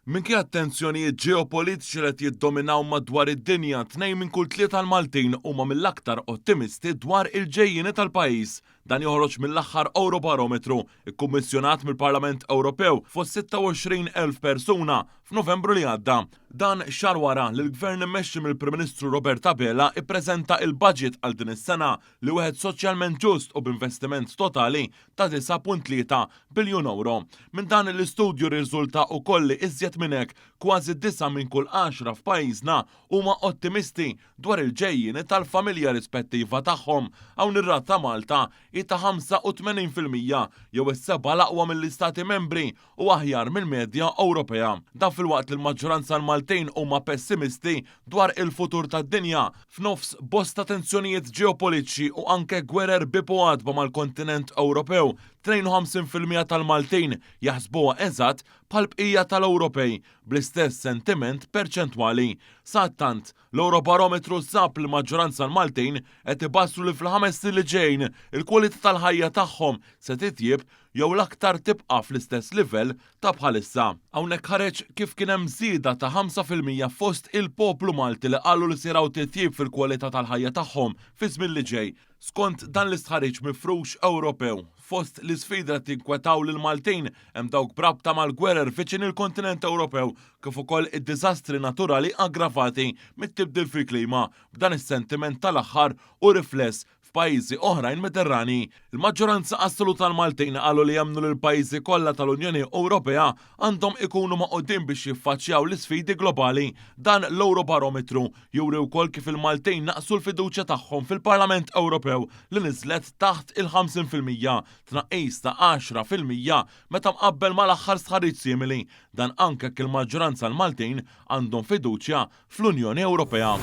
Minkejja attenzjonijiet ġeopolitiċi li qed jiddominaw madwar id-dinja, 2 minn kull 3 Maltin huma mill-aktar ottimisti dwar il-ġejjieni tal-pajjiż. Dan joħroġ mill-aħħar Eurobarometru, ikkummissjonat mill-Parlament Ewropew fost 26,000 persuna f'Novembru li għadda. Dan xahar wara li l-Gvern immexxi mill-Prim Ministru Robert Abela ippreżenta il-budget għal din is-sena li wieħed soċjalment ġust u b'investiment totali ta' 9.3 biljun euro. Minn dan l-istudju riżulta wkoll li iżjed minn hekk kważi 9 minn kull 10 f'pajjiżna huma ottimisti dwar il-ġejjieni tal-familja rispettiva tagħhom. Hawn ir-rata Malta ta' 85% jew is-seba' l-aqwa mill-Istati Membri u aħjar mill-medja Ewropea. Dan filwaqt li l-maġġoranza l-Maltejn huma pessimisti dwar il-futur tad-dinja f'nofs bosta tensjonijiet ġeopolitiċi u anke gwerer bipoadba mal-kontinent Ewropew. 52% tal-Maltejn jaħsbuha eżatt bħall-bqija tal-Ewropej bl-istess sentiment perċentwali. Sattant, l-Eurobarometru sab li maġġoranza l-Maltejn qed ibassru li fil-5 snin li ġejjin il-kwalità tal-ħajja tagħhom se titjib jew l-aktar tibqa' fl-istess livell ta' bħalissa. Hawnhekk ħareġ kif kien hemm żieda ta' 5% fost il-poplu Malti li qalu li siraw titjib fil-kwalità tal-ħajja tagħhom fi żmien li ġej. Skont dan l-istħarriġ mifrux Ewropew, fost l-isfida li tinkwetaw lil Maltejn hemm dawk brabta mal-gwerer viċin il-kontinent Ewropew kif ukoll id-diżastri naturali aggravati mit-tibdil fil-klima b'dan is-sentiment tal-aħħar u rifless f'pajjiżi oħrajn Mediterrani. Il-maġġoranza assoluta tal-Maltejn qalu li jemmnu li l-pajjiżi kollha tal-Unjoni Ewropea għandhom ikunu maqudin biex jiffaċċjaw l-isfidi globali. Dan l-Eurobarometru juri wkoll kif il-Maltejn naqsu l-fiduċja tagħhom fil-Parlament Ewropew li niżlet taħt il-50%, tnaqqis ta' 10% meta mqabbel mal-aħħar stħarriġ simili. Dan anke il-maġġoranza l-Maltejn għandhom fiduċja fl-Unjoni Ewropea.